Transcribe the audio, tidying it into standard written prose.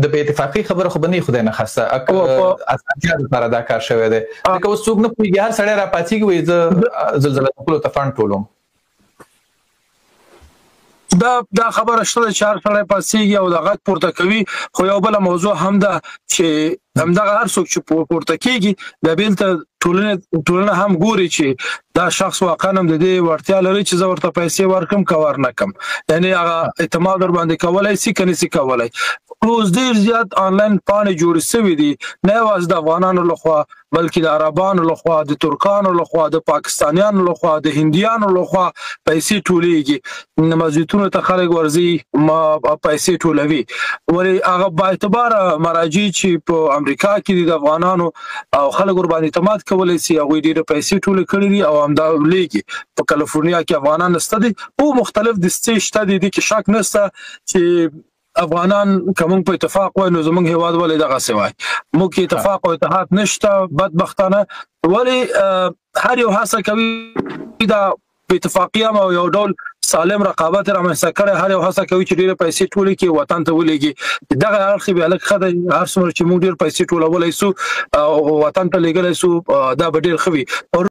د بې اتفاقۍ خبره خو به نه خدای نه خاصه اسانتیا لپاره دا کار شوی دی ځکه اوس څوک نه پوهېږي هر سړی راپاڅېږي وایي زه زلزله ځپلو ته فنډ ټولوم دا خبره شته چې هر سړی پاڅېږي او د غږ پورته کوي خو یو بله موضوع هم ده چې همدغه هر څوک چې پورته کېږي بیا بېلته ټولنه هم ګوري چې دا شخص واقعا هم د دې وړتیا لري چې زه ورته پیسې ورکړم که ورنکړم یعنې هغه اعتماد ورباندې کولی شي که نشي کولی اوس ډېر زیات آنلاین پاڼې جوړې شوي دي نه یوازې د افغانانو لخوا بلکې د عربانو لخوا د ترکانو لخوا د پاکستانیانو لخوا د هندیانو لخوا پیسې ټولېږي مسجدونو ته خلک ورځي پیسې ټولوي ولې هغه بااعتباره مراجع چې په امریکا کې دي د افغانانو او خلک ورباندې اعتماد کولی شي هغوی ډېرې پیسې ټولې کړي دي او همدا لیږي په کالیفورنیا کې افغانان شته دي او مختلف دستې شته دي کې شک نشته چې افغانان که موږ په اتفاق وای نو زموږ هېواد ولې دغسې وای موږ کې اتفاق او اتحاد نشته بدبختانه ولې هر یو هڅه کوي دا په اتفاقي او یو ډول سالم رقابت رامنځته کړی هر یو هڅه کوي چې ډېرې پیسې ټولې کړي وطن ته ولېږي دغه اړخ یې بیا لږ ښه دی هر څومره چې موږ ډېر پیسې ټولولی سو او وطن ته لېږلی سو دا به ډېر ښه وي